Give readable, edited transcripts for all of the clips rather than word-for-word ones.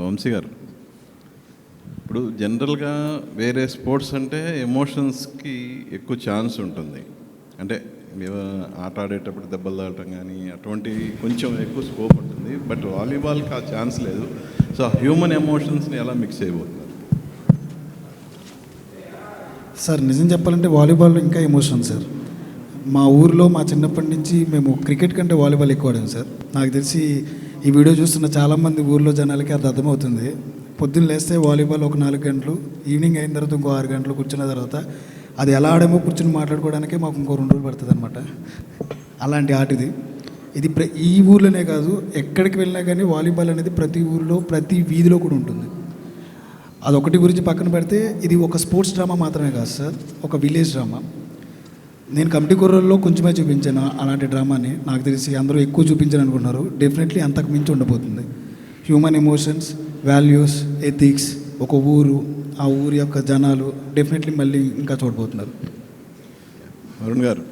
వంశీ గారు, ఇప్పుడు జనరల్గా వేరే స్పోర్ట్స్ అంటే ఎమోషన్స్కి ఎక్కువ ఛాన్స్ ఉంటుంది. అంటే ఆట ఆడేటప్పుడు దెబ్బలు తాగటం కానీ అటువంటి కొంచెం ఎక్కువ స్కోప్ ఉంటుంది. బట్ వాలీబాల్కి ఆ ఛాన్స్ లేదు. సో హ్యూమన్ ఎమోషన్స్ని ఎలా మిక్స్ అయిపోతున్నారు? సార్ నిజం చెప్పాలంటే వాలీబాల్లో ఇంకా ఎమోషన్ సార్. మా ఊరిలో మా చిన్నప్పటి నుంచి మేము క్రికెట్ కంటే వాలీబాల్ ఎక్కువ ఆడాము సార్. నాకు తెలిసి ఈ వీడియో చూస్తున్న చాలామంది ఊర్లో జనాలకి అది అర్థమవుతుంది. పొద్దున్న లేస్తే వాలీబాల్ ఒక 4 గంటలు, ఈవినింగ్ అయిన తర్వాత ఇంకో 6 గంటలు కూర్చున్న తర్వాత అది ఎలా ఆడేమో కూర్చొని మాట్లాడుకోవడానికే మాకు ఇంకో 2 రోజులు పడుతుంది అనమాట. అలాంటి ఆట ఇది ఈ ఊర్లోనే కాదు, ఎక్కడికి వెళ్ళినా కానీ వాలీబాల్ అనేది ప్రతి ఊరిలో ప్రతి వీధిలో కూడా ఉంటుంది. అదొకటి గురించి పక్కన పెడితే ఇది ఒక స్పోర్ట్స్ డ్రామా మాత్రమే కాదు సార్, ఒక విలేజ్ డ్రామా. నేను కమిటీ కుర్రల్లో కొంచెమే చూపించాను అలాంటి డ్రామాని. నాకు తెలిసి అందరూ ఎక్కువ చూపించాను అనుకుంటున్నారు. డెఫినెట్లీ అంతకు మించి ఉండబోతుంది. హ్యూమన్ ఎమోషన్స్, వాల్యూస్, ఎథిక్స్, ఒక ఊరు, ఆ ఊరి యొక్క జనాలు డెఫినెట్లీ మళ్ళీ ఇంకా చూడబోతున్నారు. అరుణ్ గారు,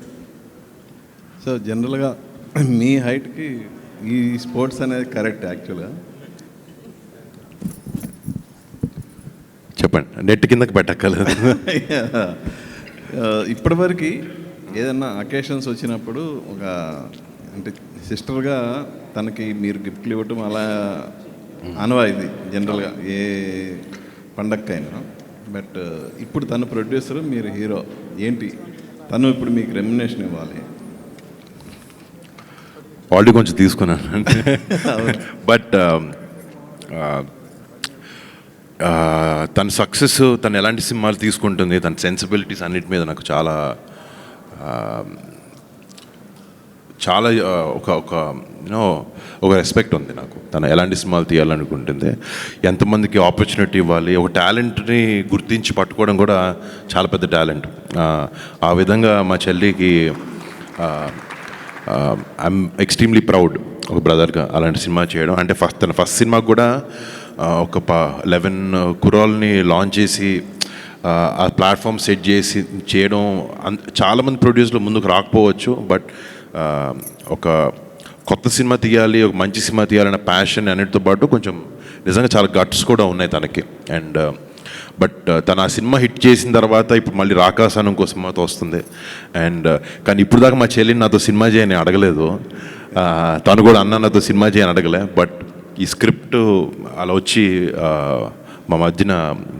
సో జనరల్గా మీ హైట్కి ఈ స్పోర్ట్స్ అనేది కరెక్ట్ యాక్చువల్గా? చెప్పండి, నెట్ కిందకి పెట్టక్కర్లేదు. ఇప్పటివరకు ఏదన్నా అకేషన్స్ వచ్చినప్పుడు ఒక అంటే సిస్టర్గా తనకి మీరు గిఫ్ట్లు ఇవ్వటం అలా అనవాయిది జనరల్గా ఏ పండక్కైనా. బట్ ఇప్పుడు తను ప్రొడ్యూసర్, మీరు హీరో, ఏంటి తను ఇప్పుడు మీకు రెమ్యునేషన్ ఇవ్వాలి? ఆల్రెడీ కొంచెం తీసుకున్నాను. బట్ తన సక్సెస్, తను ఎలాంటి సినిమాలు తీసుకుంటుంది, తన సెన్సిబిలిటీస్ అన్నిటి మీద నాకు చాలా చాలా ఒక రెస్పెక్ట్ ఉంది నాకు. తను ఎలాంటి సినిమాలు తీయాలనుకుంటుంది, ఎంతమందికి ఆపర్చునిటీ ఇవ్వాలి, ఒక టాలెంట్ని గుర్తించి పట్టుకోవడం కూడా చాలా పెద్ద టాలెంట్. ఆ విధంగా మా చెల్లికి ఐఎమ్ ఎక్స్ట్రీమ్లీ ప్రౌడ్ ఒక బ్రదర్గా అలాంటి సినిమా చేయడం. అంటే తన ఫస్ట్ సినిమాకి కూడా ఒక 11 కుర్రాల్ని లాంచ్ చేసి ఆ ప్లాట్ఫామ్ సెట్ చేసి చేయడం. చాలామంది ప్రొడ్యూసర్లు ముందుకు రాకపోవచ్చు, బట్ ఒక కొత్త సినిమా తీయాలి, ఒక మంచి సినిమా తీయాలన్న ప్యాషన్ అన్నిటితో పాటు కొంచెం నిజంగా చాలా గట్స్ కూడా ఉన్నాయి తనకి. అండ్ బట్ తను ఆ సినిమా హిట్ చేసిన తర్వాత ఇప్పుడు మళ్ళీ రాకాసాను ఇంకో సినిమాతో వస్తుంది. అండ్ కానీ ఇప్పుడు దాకా మా చెల్లిని నాతో సినిమా చేయని అడగలేదు, తను కూడా అన్న నాతో సినిమా చేయని అడగలే. బట్ ఈ స్క్రిప్ట్ అలా వచ్చి మా మధ్యన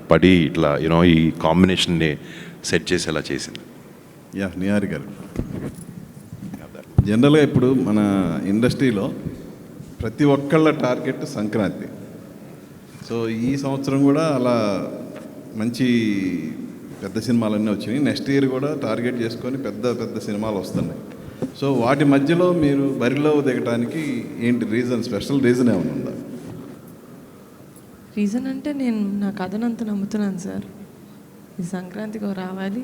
పడి ఇట్లా ఈ కాంబినేషన్ని సెట్ చేసి అలా చేసింది. నిహారి గారు, జనరల్గా ఇప్పుడు మన ఇండస్ట్రీలో ప్రతి ఒక్కళ్ళ టార్గెట్ సంక్రాంతి. సో ఈ సంవత్సరం కూడా అలా మంచి పెద్ద సినిమాలన్నీ వచ్చినాయి. నెక్స్ట్ ఇయర్ కూడా టార్గెట్ చేసుకొని పెద్ద పెద్ద సినిమాలు వస్తున్నాయి. సో వాటి మధ్యలో మీరు బరిలో దిగడానికి ఏంటి రీజన్, స్పెషల్ రీజన్ ఏమైనా ఉందా? రీజన్ అంటే నేను నా కథనంత నమ్ముతున్నాను సార్. ఈ సంక్రాంతికి రావాలి,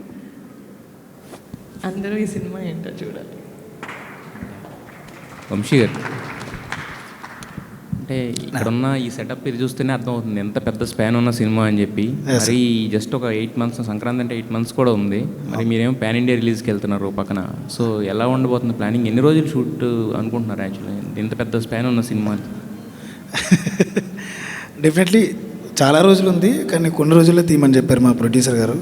అందరూ ఈ సినిమా ఏంటో చూడాలి. వంశీ గారు, అంటే ఇక్కడున్న ఈ సెటప్ ఇది చూస్తేనే అర్థమవుతుంది ఎంత పెద్ద స్పాన్ ఉన్న సినిమా అని చెప్పి. మరి జస్ట్ ఒక 8 months, సంక్రాంతి అంటే 8 months కూడా ఉంది. మరి మీరేమో పాన్ ఇండియా రిలీజ్కి వెళ్తున్నారు పక్కన. సో ఎలా ఉండబోతుంది ప్లానింగ్? ఎన్ని రోజులు షూట్ అనుకుంటున్నారు యాక్చువల్లీ ఇంత పెద్ద స్పాన్ ఉన్న సినిమా? డెఫినెట్లీ చాలా రోజులు ఉంది, కానీ కొన్ని రోజుల్లో తీయమని చెప్పారు మా ప్రొడ్యూసర్ గారు.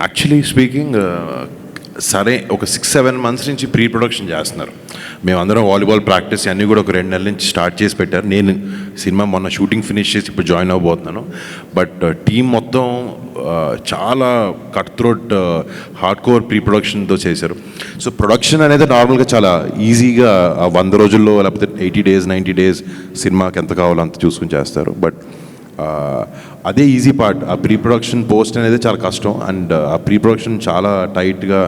యాక్చువల్లీ స్పీకింగ్, సరే ఒక 6-7 months నుంచి ప్రీ ప్రొడక్షన్ చేస్తున్నారు. మేమందరం వాలీబాల్ ప్రాక్టీస్ అన్నీ కూడా ఒక 2 నెలల నుంచి స్టార్ట్ చేసి పెట్టారు. నేను సినిమా మొన్న షూటింగ్ ఫినిష్ చేసి ఇప్పుడు జాయిన్ అవ్వబోతున్నాను. బట్ టీం మొత్తం చాలా cut throat hard core pre ప్రొడక్షన్తో చేశారు. సో ప్రొడక్షన్ అనేది నార్మల్గా చాలా ఈజీగా 100 రోజుల్లో లేకపోతే 80 days 90 days సినిమాకి ఎంత కావాలో అంత చూసుకుని చేస్తారు. బట్ అదే ఈజీ పార్ట్. ఆ ప్రీ ప్రొడక్షన్ పోస్ట్ అనేది చాలా కష్టం. అండ్ ఆ ప్రీ ప్రొడక్షన్ చాలా టైట్గా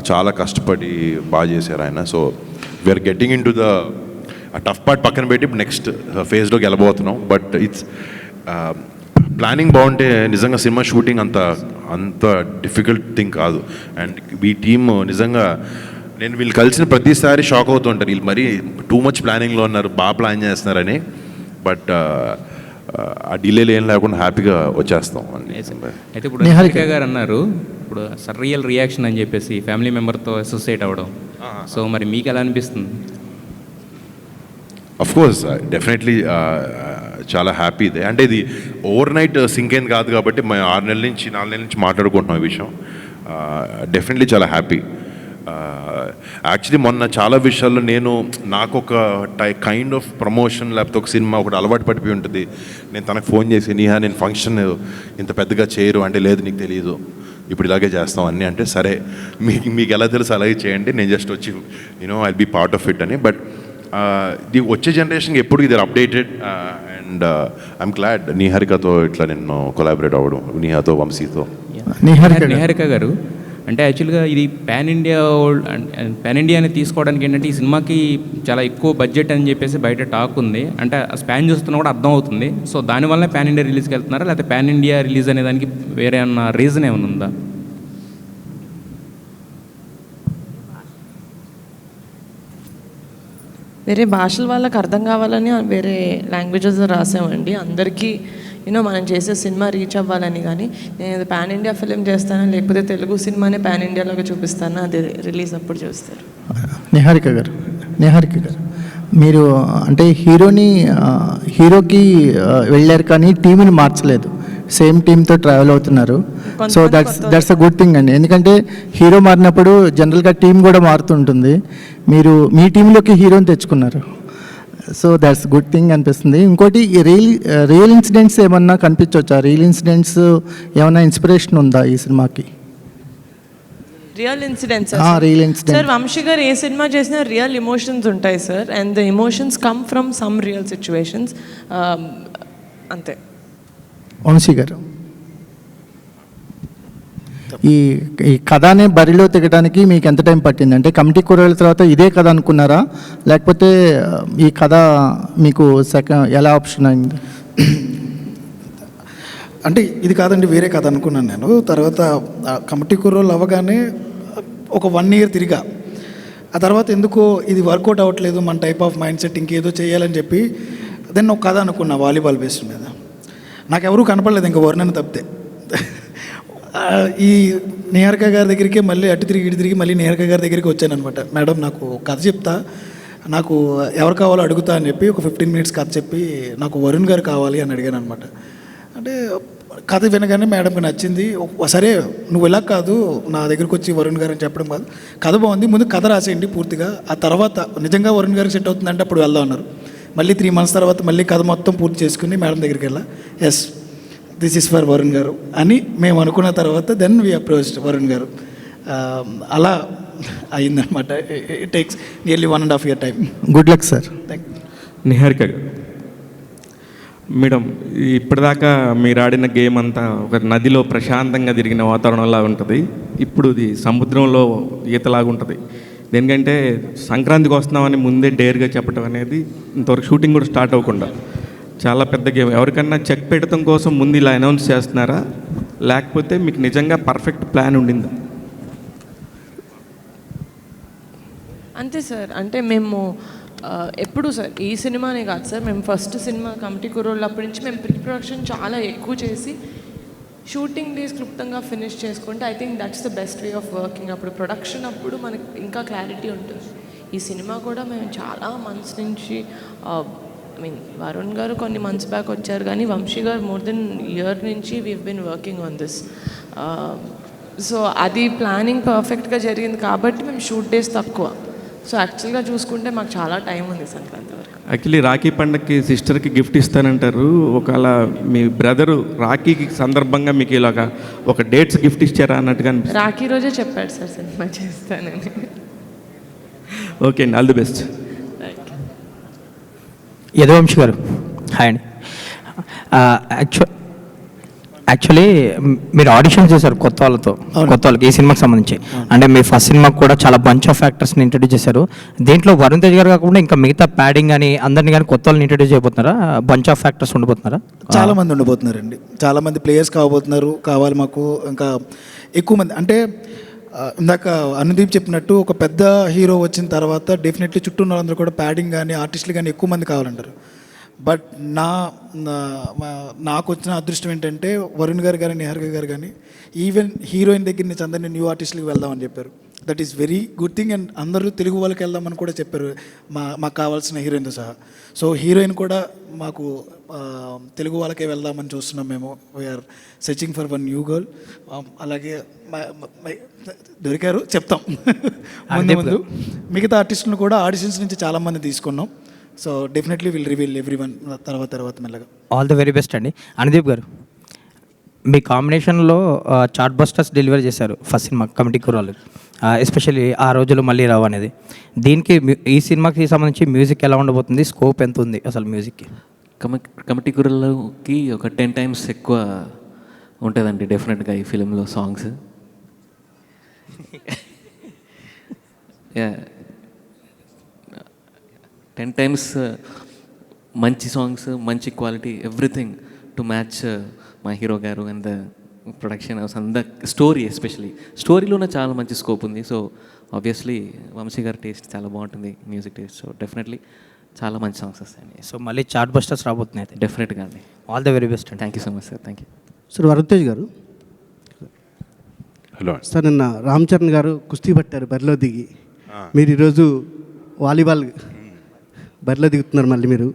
చాలా కష్టపడి బాగా చేశారు ఆయన. So we're getting into the tough part పక్కన పెట్టి ఇప్పుడు నెక్స్ట్ ఫేజ్లోకి వెళ్ళబోతున్నాం. బట్ ఇట్స్ ప్లానింగ్ బాగుంటే నిజంగా సినిమా షూటింగ్ అంత డిఫికల్ట్ థింగ్ కాదు. అండ్ ఈ టీమ్ నిజంగా నేను వీళ్ళు కలిసిన ప్రతిసారి షాక్ అవుతుంటారు, వీళ్ళు మరీ టూ మచ్ ప్లానింగ్లో ఉన్నారు, బాగా ప్లాన్ చేస్తున్నారని. బట్ ఆ డిలేలు ఏం లేకుండా హ్యాపీగా వచ్చేస్తాం. అయితే ఇప్పుడు నిహారిక గారు అన్నారు, ఇప్పుడు సర్రియల్ రియాక్షన్ అని చెప్పేసి ఫ్యామిలీ మెంబర్తో అసోసియేట్ అవ్వడం. సో మరి మీకు ఎలా అనిపిస్తుంది? అఫ్ కోర్స్ డెఫినెట్లీ చాలా హ్యాపీ ఇదే. అంటే ఇది ఓవర్ నైట్ సింక్ అయింది కాదు కాబట్టి మేము 6 నెలల నుంచి 4 నెలల నుంచి మాట్లాడుకుంటున్నాం ఈ విషయం. డెఫినెట్లీ చాలా హ్యాపీ. యాక్చువల్లీ మొన్న చాలా విషయాల్లో నాకు ఒక కైండ్ ఆఫ్ ప్రమోషన్ లేకపోతే ఒక సినిమా ఒకటి అలవాటు పడిపోయి ఉంటుంది. నేను తనకు ఫోన్ చేసి నీహా నేను ఫంక్షన్ ఇంత పెద్దగా చేయరు అంటే, లేదు నీకు తెలియదు ఇప్పుడు ఇలాగే చేస్తాం అన్నీ అంటే, సరే మీకు ఎలా తెలుసు అలాగే చేయండి, నేను జస్ట్ వచ్చి I be part of it అని. బట్ ఇది వచ్చే జనరేషన్కి ఎప్పుడు ఇది అప్డేటెడ్ అండ్ ఐఎమ్ గ్లాడ్ నిహారికతో ఇట్లా నేను కొలాబరేట్ అవ్వడం, నిహాతో వంశీతో. నిహారిక గారు అంటే యాక్చువల్గా ఇది పాన్ ఇండియాని తీసుకోవడానికి ఏంటంటే ఈ సినిమాకి చాలా ఎక్కువ బడ్జెట్ అని చెప్పేసి బయట టాక్ ఉంది. అంటే స్పాన్ చూస్తున్నా కూడా అర్థం అవుతుంది. సో దానివల్ల పాన్ ఇండియా రిలీజ్కి వెళ్తున్నారా, లేకపోతే పాన్ ఇండియా రిలీజ్ అనే దానికి వేరే అన్న రీజన్ ఏమైనా ఉందా? వేరే భాషల వాళ్ళకి అర్థం కావాలని వేరే లాంగ్వేజెస్ రాసామండి. అందరికీ మనం చేసే సినిమా రీచ్ అవ్వాలని. కానీ నేను పాన్ ఇండియా ఫిలిం చేస్తాను, లేకపోతే తెలుగు సినిమానే పాన్ ఇండియాలోకి చూపిస్తాను, అది రిలీజ్ అప్పుడు చూస్తారు. నిహారిక గారు మీరు అంటే హీరోకి వెళ్ళారు కానీ టీంని మార్చలేదు, సేమ్ టీంతో ట్రావెల్ అవుతున్నారు. So that's a good thing అండి. ఎందుకంటే హీరో మారినప్పుడు జనరల్గా టీం కూడా మారుతుంటుంది. మీరు మీ టీంలోకి హీరోని తెచ్చుకున్నారు. సో దట్స్ గుడ్ థింగ్ అనిపిస్తుంది. ఇంకోటి రియల్ ఇన్సిడెంట్స్ ఏమన్నా కనిపించవచ్చా? రియల్ ఇన్సిడెంట్స్ ఏమన్నా ఇన్స్పిరేషన్ ఉందా ఈ సినిమాకి? రియల్ ఇన్సిడెంట్స్ సార్, వంశీ గారు ఏ సినిమా చేసినా రియల్ ఎమోషన్స్ ఉంటాయి sir. And the emotions come from some real situations, అంతే. వంశీ గారు ఈ కథని బరిలో తెగడానికి మీకు ఎంత టైం పట్టింది? అంటే కమిటీ కూరల తర్వాత ఇదే కథ అనుకున్నారా, లేకపోతే ఈ కథ మీకు ఎలా ఆప్షన్ అయింది? అంటే ఇది కాదండి, వేరే కథ అనుకున్నాను నేను. తర్వాత కమిటీ కూరలు అవ్వగానే ఒక 1 year తిరిగా. ఆ తర్వాత ఎందుకో ఇది వర్కౌట్ అవ్వట్లేదు, మన టైప్ ఆఫ్ మైండ్ సెట్ ఇంకేదో చేయాలని చెప్పి దెన్ ఒక కథ అనుకున్నా వాలీబాల్ బేస్డ్ మీద. నాకు ఎవరూ కనపడలేదు ఇంకా వర్ణన తప్పితే. ఈ నిహారిక గారి దగ్గరికి మళ్ళీ అటు తిరిగి మళ్ళీ నిహారిక గారి దగ్గరికి వచ్చాను అనమాట. మేడం నాకు కథ చెప్తా, నాకు ఎవరు కావాలో అడుగుతా అని చెప్పి ఒక 15 minutes కథ చెప్పి నాకు వరుణ్ గారు కావాలి అని అడిగాను అనమాట. అంటే కథ వినగానే మేడంకి నచ్చింది. సరే నువ్వు ఇలా కాదు నా దగ్గరికి వచ్చి వరుణ్ గారు అని చెప్పడం కాదు, కథ బాగుంది, ముందు కథ రాసేయండి పూర్తిగా, ఆ తర్వాత నిజంగా వరుణ్ గారికి సెట్ అవుతుందంటే అప్పుడు వెళ్దాం అన్నారు. మళ్ళీ 3 months తర్వాత మళ్ళీ కథ మొత్తం పూర్తి చేసుకుని మేడం దగ్గరికి వెళ్ళా. Yes this is for Varun garu అని మేము అనుకున్న తర్వాత దెన్ వీ అప్రోచ్డ్ వరుణ్ గారు. అలా అయిందనమాట. It takes nearly 1.5 year time. Good luck sir. Thank you. Niharika గారు మేడం, ఇప్పటిదాకా మీరు ఆడిన గేమ్ అంతా ఒక నదిలో ప్రశాంతంగా తిరిగిన వాతావరణంలా ఉంటుంది. ఇప్పుడు ఇది సముద్రంలో ఈతలాగా ఉంటుంది. దేనికంటే సంక్రాంతికి వస్తున్నామని ముందే డేర్గా చెప్పడం అనేది ఇంతవరకు షూటింగ్ కూడా స్టార్ట్ అవ్వకుండా చాలా పెద్ద గేమ్. ఎవరికన్నా చెక్ పెట్టడం కోసం ముందు ఇలా అనౌన్స్ చేస్తున్నారా, లేకపోతే మీకు నిజంగా పర్ఫెక్ట్ ప్లాన్ ఉండిందా? అంతే సార్. అంటే మేము ఎప్పుడు సార్ ఈ సినిమానే కాదు సార్, మేము ఫస్ట్ సినిమా కమిటీ కుర్రోళ్ళు అప్పటి నుంచి మేము ప్రీ ప్రొడక్షన్ చాలా ఎక్కువ చేసి షూటింగ్ డేస్ క్లుప్తంగా ఫినిష్ చేసుకుంటే I think that's the best way of working. అప్పుడు ప్రొడక్షన్ అప్పుడు మనకి ఇంకా క్లారిటీ ఉంటుంది. ఈ సినిమా కూడా మేము చాలా మంత్స్ నుంచి ఐ మీన్ వరుణ్ గారు కొన్ని మంత్స్ బ్యాక్ వచ్చారు, కానీ Vamsi garu more than year నుంచి we've been working on this. So అది ప్లానింగ్ పర్ఫెక్ట్గా జరిగింది కాబట్టి మేము షూట్ డేస్ తక్కువ. సో యాక్చువల్గా చూసుకుంటే మాకు చాలా టైం ఉంది సంక్రాంతి వరకు. యాక్చువల్లీ రాఖీ పండగకి సిస్టర్కి గిఫ్ట్ ఇస్తానంటారు. ఒకవేళ మీ బ్రదరు రాఖీకి సందర్భంగా మీకు ఇలాగా ఒక డేట్స్ గిఫ్ట్ ఇచ్చారా అన్నట్టుగా రాఖీ రోజే చెప్పాడు సార్ సినిమా చేస్తానని. ఓకే అండి, ఆల్ ది బెస్ట్. యదువంశి గారు హాయ్ అండి. యాక్చువల్లీ మీరు ఆడిషన్ చేశారు కొత్త వాళ్ళకి ఈ సినిమాకి సంబంధించి. అంటే మీ ఫస్ట్ సినిమాకి కూడా చాలా బంచ్ ఆఫ్ యాక్టర్స్ని ఇంట్రడ్యూస్ చేశారు. దీంట్లో వరుణ్ తేజ్ గారు కాకుండా ఇంకా మిగతా ప్యాడింగ్ అని అందరినీ కానీ కొత్త వాళ్ళని ఇంట్రడ్యూస్ చేయబోతున్నారా? బంచ్ ఆఫ్ యాక్టర్స్ ఉండబోతున్నారా? చాలా మంది ఉండబోతున్నారండి, చాలా మంది ప్లేయర్స్ కావాలి మాకు. ఇంకా ఎక్కువ మంది అంటే ఇందాక అనుదీప్ చెప్పినట్టు ఒక పెద్ద హీరో వచ్చిన తర్వాత డెఫినెట్లీ చుట్టూ ఉన్న వాళ్ళందరూ కూడా ప్యాడింగ్ కానీ ఆర్టిస్టులు కానీ ఎక్కువ మంది కావాలంటారు. బట్ నాకు వచ్చిన అదృష్టం ఏంటంటే వరుణ్ గారు కానీ నిహారిక గారు కానీ ఈవెన్ హీరోయిన్ దగ్గర నుంచి అందరినీ న్యూ ఆర్టిస్టులకు వెళ్దామని చెప్పారు. That is very good thing. And అందరూ తెలుగు వాళ్ళకి వెళ్దామని కూడా చెప్పారు, మాకు కావాల్సిన హీరోయిన్తో సహా. సో హీరోయిన్ కూడా మాకు తెలుగు వాళ్ళకే వెళ్దామని చూస్తున్నాం మేము. We're searching for one new girl. అలాగే దొరికారు చెప్తాం ముందు. మిగతా ఆర్టిస్టులను కూడా ఆడిషన్స్ నుంచి చాలామంది తీసుకున్నాం. So definitely will reveal every one తర్వాత మెల్లగా. ఆల్ ది వెరీ బెస్ట్ అండి. అనుదీప్ గారు, మీ కాంబినేషన్లో చార్ట్ బస్టర్స్ డెలివరీ చేశారు ఫస్ట్ సినిమా కమిటీ కుర్రాళ్ళు, ఎస్పెషల్లీ ఆ రోజులు మళ్ళీ రావు అనేది. దీనికి ఈ సినిమాకి సంబంధించి మ్యూజిక్ ఎలా ఉండబోతుంది, స్కోప్ ఎంత ఉంది అసలు మ్యూజిక్కి? కమిటీ కుర్రలకి ఒక 10 times ఎక్కువ ఉంటుందండి డెఫినెట్గా ఈ ఫిలింలో సాంగ్స్. 10 times మంచి సాంగ్స్, మంచి క్వాలిటీ, ఎవ్రీథింగ్ టు మ్యాచ్ మా హీరో గారు and the production house and the story. Especially స్టోరీలోనే చాలా మంచి స్కోప్ ఉంది. సో ఆబ్వియస్లీ వంశీ గారి టేస్ట్ చాలా బాగుంటుంది, మ్యూజిక్ టేస్ట్. సో డెఫినెట్లీ చాలా మంచి సాంగ్స్ వస్తాయండి. సో మళ్ళీ చార్ట్ బస్టర్స్ రాబోతున్నాయి అయితే. డెఫినెట్గా అండి. ఆల్ ది వెరీ బెస్ట్ అండి. Thank you so much sir. Thank you sir. Varun Tej గారు, హలో సార్, నిన్న రామ్ చరణ్ గారు కుస్తీ పట్టారు బరిలో దిగి. మీరు ఈరోజు వాలీబాల్ బరిలో దిగుతున్నారు మళ్ళీ మీరు.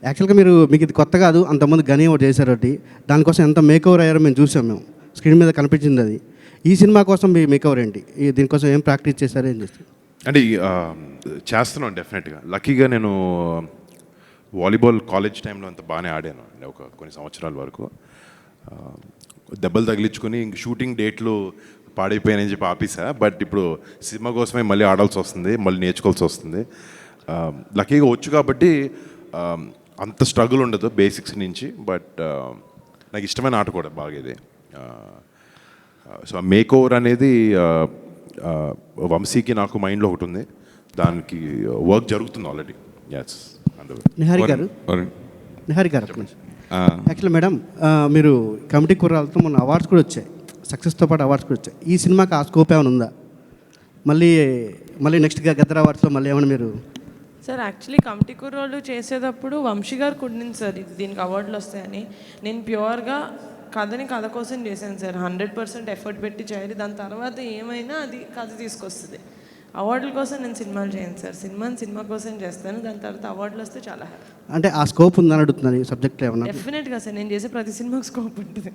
యాక్చువల్గా మీకు ఇది కొత్త కాదు, అంతకుముందు గని ఒకటి చేశారు. ఒకటి దానికోసం ఎంత మేకవర్ అయ్యారో మేము చూసాం, మేము స్క్రీన్ మీద కనిపించింది అది. ఈ సినిమా కోసం మీ మేకవర్ ఏంటి, దీనికోసం ఏం ప్రాక్టీస్ చేశారు, ఏం చేస్తారు? అంటే చేస్తున్నాను డెఫినెట్గా. లక్కీగా నేను వాలీబాల్ కాలేజ్ టైంలో అంత బాగానే ఆడాను అండి, ఒక కొన్ని సంవత్సరాల వరకు. దెబ్బలు తగిలించుకొని ఇంక షూటింగ్ డేట్లు పాడైపోయానని చెప్పి ఆపేసా. బట్ ఇప్పుడు సినిమా కోసమే మళ్ళీ ఆడాల్సి వస్తుంది, మళ్ళీ నేర్చుకోవాల్సి వస్తుంది. లక్కీగా వచ్చు కాబట్టి అంత స్ట్రగుల్ ఉండదు బేసిక్స్ నుంచి. బట్ నాకు ఇష్టమైన ఆట కూడా బాగా ఇది. సో మేక్ ఓవర్ అనేది వంశీకి నాకు మైండ్లో ఒకటి ఉంది, దానికి వర్క్ జరుగుతుంది ఆల్రెడీ. ఎస్. నిహారి గారు, యాక్చువల్లీ మేడం, మీరు కమిటీ కుర్రాలతో మొన్న అవార్డ్స్ కూడా వచ్చాయి, సక్సెస్తో పాటు అవార్డ్స్ కూడా వచ్చాయి. ఈ సినిమాకి ఆ స్కోప్ ఏమైనా ఉందా? మళ్ళీ నెక్స్ట్ గద్దర్ అవార్డ్స్లో మళ్ళీ ఏమైనా మీరు? సార్ యాక్చువల్లీ కమిటీ కుర్రోళ్ళు చేసేటప్పుడు వంశీ గారు కుట్టింది సార్ దీనికి అవార్డులు వస్తాయని. నేను ప్యూర్గా కథ కోసం చేశాను సార్. 100% ఎఫర్ట్ పెట్టి చేయాలి, దాని తర్వాత ఏమైనా అది కథ తీసుకొస్తుంది. అవార్డుల కోసం నేను సినిమాలు చేయను సార్, సినిమా కోసం చేస్తాను. దాని తర్వాత అవార్డులు వస్తే చాలా హ్యాపీ. అంటే ఆ స్కోప్ ఉందని అడుగుతున్నారు ఈ సబ్జెక్ట్లో ఏమన్నా? డెఫినెట్గా సార్, నేను చేసే ప్రతి సినిమాకి స్కోప్ ఉంటుంది.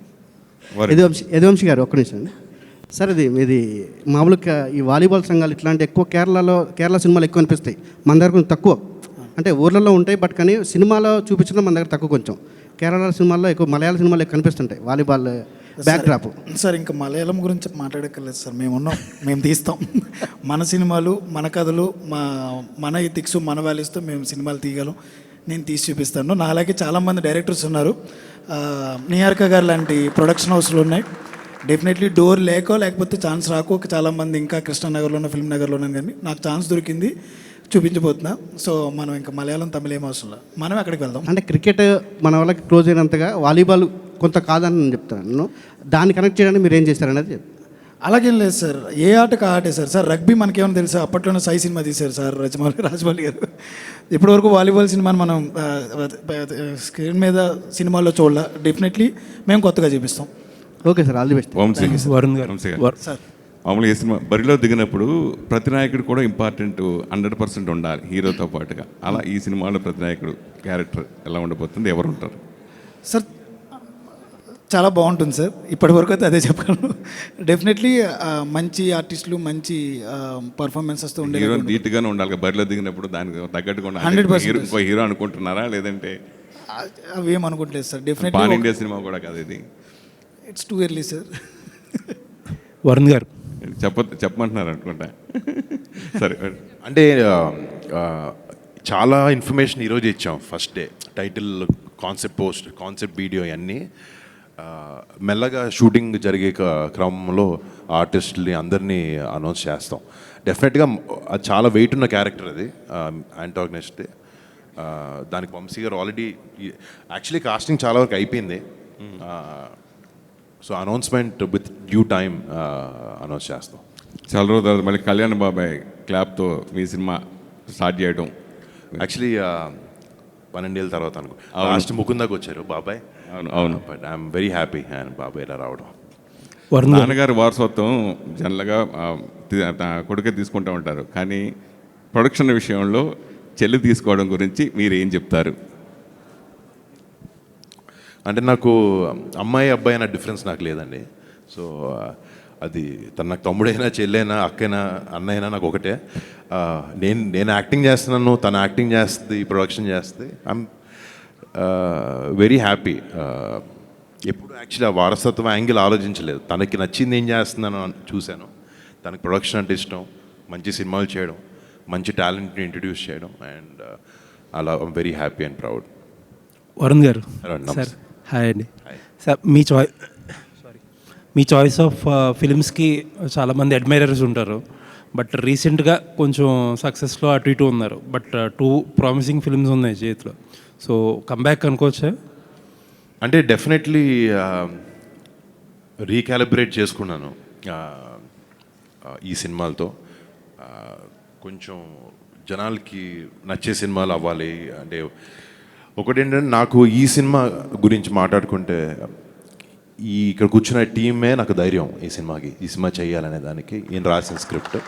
యదువంశీ గారు ఒక్క నిమిషం సార్. ఇది మామూలుగా ఈ వాలీబాల్ సంఘాలు ఇట్లాంటి ఎక్కువ కేరళ సినిమాలు ఎక్కువ అనిపిస్తాయి, మన దగ్గర కొంచెం తక్కువ. అంటే ఊర్లలో ఉంటాయి, బట్ కానీ సినిమాలో చూపించడం మన దగ్గర తక్కువ. కొంచెం కేరళ సినిమాల్లో ఎక్కువ, మలయాళ సినిమాలు ఎక్కువ కనిపిస్తుంటాయి వాలీబాల్ బ్యాక్ డ్రాప్. సార్ ఇంకా మలయాళం గురించి మాట్లాడక్కర్లేదు సార్, మేము తీస్తాం. మన సినిమాలు, మన కథలు, మన ఎథిక్స్, మన వాల్యూస్తో మేము సినిమాలు తీయగలం. నేను తీసి చూపిస్తాను. నా అలాగే చాలామంది డైరెక్టర్స్ ఉన్నారు, నిహారిక గారు లాంటి ప్రొడక్షన్ హౌస్లు ఉన్నాయి. డెఫినెట్లీ డోర్ లేకపోతే ఛాన్స్ రాకోక చాలామంది ఇంకా కృష్ణానగర్లోనో ఫిల్మ్ నగర్లోనో, కానీ నాకు ఛాన్స్ దొరికింది, చూపించబోతున్నా. సో మనం ఇంకా మలయాళం, తమిళ ఏం అవసరం లేదు, మనం అక్కడికి వెళ్దాం. అంటే క్రికెట్ మన వాళ్ళకి క్లోజ్ అయినంతగా వాలీబాల్ కొంత కాదని నేను చెప్తాను. దాన్ని కనెక్ట్ చేయడానికి మీరు ఏం చేశారనేది. అలాగేం లేదు సార్, ఏ ఆటకు ఆటే సార్. రగ్బీ మనకేమైనా తెలుసా? అప్పట్లోనే సాయి సినిమా తీశారు సార్ రాజమౌళి గారు. ఇప్పటివరకు వాలీబాల్ సినిమాని మనం స్క్రీన్ మీద సినిమాల్లో చూడాల. డెఫినెట్లీ మేము కొత్తగా చూపిస్తాం. Okay sir, all the best. Varun గారు సార్, మామూలుగా ఈ సినిమా బరిలో దిగినప్పుడు ప్రతి నాయకుడు కూడా ఇంపార్టెంట్ 100% ఉండాలి హీరోతో పాటుగా. అలా ఈ సినిమాలో ప్రతి నాయకుడు క్యారెక్టర్ ఎలా ఉండబోతుంది, ఎవరు ఉంటారు సార్? చాలా బాగుంటుంది సార్, ఇప్పటివరకు అయితే అదే చెప్పగలను. డెఫినెట్లీ మంచి ఆర్టిస్టులు, మంచి పర్ఫార్మెన్సెస్తో ఉండే హీరో ధీటుగానే ఉండాలి బరిలో దిగినప్పుడు, దానికి తగ్గట్టుగా 100% ఇంకో హీరో అనుకుంటున్నారా, లేదంటే అవి ఏం అనుకుంటలేదు sir. Definitely pan India cinema కూడా కాదు ఇది. It's too early sir. Varun గారు చెప్పమంటున్నారు అనుకుంటా. సరే, అంటే చాలా ఇన్ఫర్మేషన్ ఈరోజు ఇచ్చాం. First day title, concept post, concept video అన్నీ మెల్లగా షూటింగ్ జరిగే క్రమంలో ఆర్టిస్టుల్ని అందరినీ అనౌన్స్ చేస్తాం. డెఫినెట్గా అది చాలా వెయిట్ ఉన్న క్యారెక్టర్ అది, యాంటాగనిస్ట్. దానికి వంశీ గారు ఆల్రెడీ యాక్చువల్లీ కాస్టింగ్ చాలా వరకు అయిపోయింది. So announcement with due time announce చేస్తాం. చాలా రోజుల తర్వాత మళ్ళీ కళ్యాణ్ బాబాయ్ క్లాప్తో మీ సినిమా స్టార్ట్ చేయడం. యాక్చువల్లీ 12 ఏళ్ళ తర్వాత అనుకో, లాస్ట్ ముకుందాకు వచ్చారు బాబాయ్. అవును. But I'm very happy and బాబాయ్ ఇలా రావడం. నాన్నగారి వారసత్వం జనరల్గా కొడుకే తీసుకుంటూ ఉంటారు, కానీ ప్రొడక్షన్ విషయంలో చెల్లి తీసుకోవడం గురించి మీరు ఏం చెప్తారు? అంటే నాకు అమ్మాయి అబ్బాయి అన్న డిఫరెన్స్ నాకు లేదండి. సో అది తను నాకు తమ్ముడైనా చెల్లైనా అక్కైనా అన్నైనా నాకు ఒకటే. నేను యాక్టింగ్ చేస్తున్నాను, తను యాక్టింగ్ చేస్తుంది, ప్రొడక్షన్ చేస్తుంది. I'm very happy. ఎప్పుడు యాక్చువల్లీ ఆ వారసత్వం యాంగిల్ ఆలోచించలేదు. తనకి నచ్చింది ఏం చేస్తున్నాను చూశాను. తనకి ప్రొడక్షన్ అంటే ఇష్టం, మంచి సినిమాలు చేయడం, మంచి టాలెంట్ని ఇంట్రడ్యూస్ చేయడం, అండ్ అలా I'm very happy and proud. Varun గారు నమస్తే. సార్, హాయ్ అండి. సార్, మీ చాయిస్ ఆఫ్ ఫిలిమ్స్కి చాలామంది అడ్మైరర్స్ ఉంటారు, బట్ రీసెంట్గా కొంచెం సక్సెస్లో అటు ఇటు ఉన్నారు, బట్ 2 ప్రామిసింగ్ ఫిల్మ్స్ ఉన్నాయి చేతిలో. సో కంబ్యాక్ అనుకోవచ్చా? అంటే డెఫినెట్లీ రీకాలిబ్రేట్ చేసుకున్నాను ఈ సినిమాలతో. కొంచెం జనాలకి నచ్చే సినిమాలు అవ్వాలి. అంటే ఒకటేంటంటే నాకు ఈ సినిమా గురించి మాట్లాడుకుంటే ఇక్కడ కూర్చున్న టీమే నాకు ధైర్యం ఈ సినిమా చేయాలనే దానికి. ఈయన రాసిన స్క్రిప్ట్,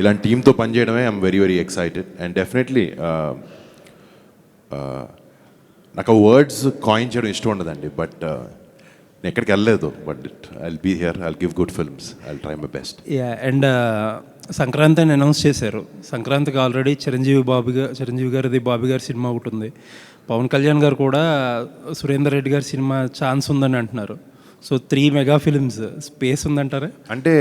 ఇలాంటి టీంతో పనిచేయడమే I'm very very excited. And definitely నాకు వర్డ్స్ కాయిన్ చేయడం ఇష్టం ఉండదండి, బట్ నేను ఎక్కడికి వెళ్ళలేదు. But I'll be here, I'll give good films, I'll try my best. And Sankranti అని అనౌన్స్ చేశారు. సంక్రాంతికి ఆల్రెడీ చిరంజీవి గారిది బాబీ గారి సినిమా ఒకటి ఉంది. పవన్ కళ్యాణ్ గారు కూడా సురేందర్ రెడ్డి గారి సినిమా ఛాన్స్ ఉందని అంటున్నారు. సో 3 మెగా ఫిల్మ్స్ స్పేస్ ఉందంటారా? అంటే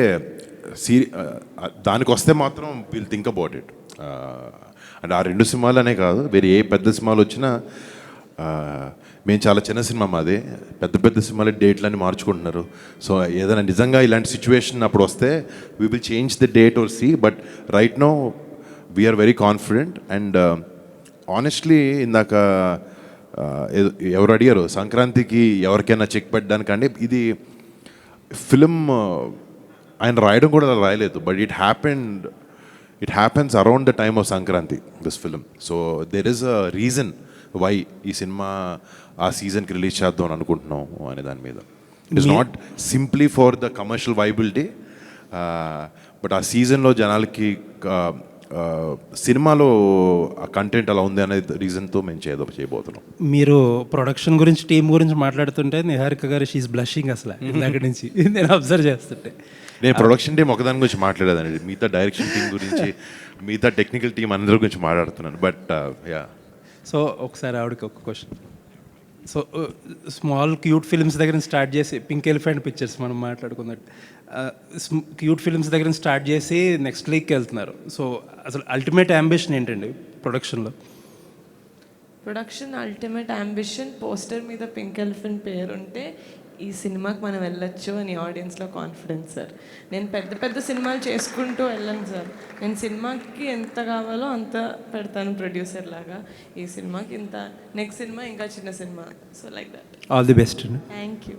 దానికి వస్తే మాత్రం విల్ థింక్ అబౌట్ ఇట్. అంటే ఆ 2 సినిమాలనే కాదు, వేరే ఏ పెద్ద సినిమాలు వచ్చినా, మేము చాలా చిన్న సినిమా మాది, పెద్ద సినిమాలు డేట్లన్నీ మార్చుకుంటున్నారు. సో ఏదైనా నిజంగా ఇలాంటి సిచ్యువేషన్ అప్పుడు వస్తే we will change the date or see. But right now we're very confident. And honestly ఇందాక ఎవరు అడిగారు సంక్రాంతికి ఎవరికైనా చెక్ పెట్టడానికంటే, ఇది ఫిలిం ఆయన రాయడం కూడా అలా రాయలేదు, but it happens around the time of Sankranti, this film. So there is a reason why ఈ సినిమా ఆ సీజన్కి రిలీజ్ చేద్దాం అని అనుకుంటున్నాం అనే దాని మీద. It is not simply for the commercial viability, but ఆ సీజన్లో జనాలకి సినిమాలో ఆ కంటెంట్ అలా ఉంది అనే రీజన్తో మేము చేయబోతున్నాం. మీరు ప్రొడక్షన్ గురించి, టీం గురించి మాట్లాడుతుంటే నిహారిక గారు షీఈ్ బ్లషింగ్ అసలు దగ్గర నుంచి నేను అబ్జర్వ్ చేస్తుంటే. నేను ప్రొడక్షన్ టీం ఒకదాని గురించి మాట్లాడేదండి, మిగతా డైరెక్షన్ టీం గురించి, మిగతా టెక్నికల్ టీం అందరి గురించి మాట్లాడుతున్నాను. బట్ యా, సో ఒకసారి ఆవిడకి ఒక question. So small cute films దగ్గర స్టార్ట్ చేసి, పింక్ ఎలిఫెంట్ పిక్చర్స్ మనం మాట్లాడుకున్నట్టు క్యూట్ ఫిల్మ్స్ దగ్గర స్టార్ట్ చేసి నెక్స్ట్ లీగ్కి వెళ్తున్నారు. సో అసలు అల్టిమేట్ అంబిషన్ ఏంటండి ప్రొడక్షన్లో? ప్రొడక్షన్ అల్టిమేట్ అంబిషన్, పోస్టర్ మీద పింక్ ఎలిఫెంట్ పేరు ఉంటే ఈ సినిమాకి మనం వెళ్ళొచ్చు అని ఆడియన్స్లో కాన్ఫిడెన్స్ సార్. నేను పెద్ద సినిమాలు చేసుకుంటూ వెళ్ళను సార్. నేను సినిమాకి ఎంత కావాలో అంత పెడతాను ప్రొడ్యూసర్ లాగా. ఈ సినిమాకి ఇంత, నెక్స్ట్ సినిమా ఇంకా చిన్న cinema. So like that. All the best. Thank you.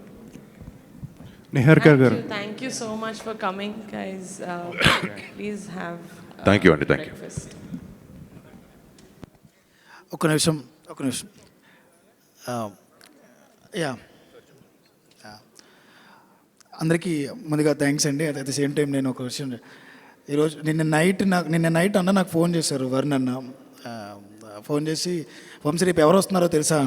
Niharika గారు, thank you so much for coming guys. Please have. Thank you అండి, థ్యాంక్ యూ. ఒక నిమిషం. యా, అందరికీ ముందుగా థ్యాంక్స్ అండి. అట్ ద సేమ్ టైం నేను ఒక విషయం, ఈరోజు నిన్న నైట్ అన్న నాకు ఫోన్ చేశారు, వరుణ్ అన్న ఫోన్ చేసి, వంశీ రేపు ఎవరు వస్తున్నారో తెలుసా?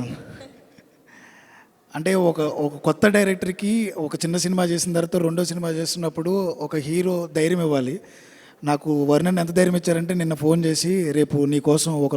అంటే ఒక కొత్త డైరెక్టర్కి ఒక చిన్న సినిమా చేసిన తర్వాత 2వ సినిమా చేస్తున్నప్పుడు ఒక హీరో ధైర్యం ఇవ్వాలి. నాకు వరుణ్ ఎంత ధైర్యం ఇచ్చారంటే, నిన్న ఫోన్ చేసి రేపు నీ కోసం ఒక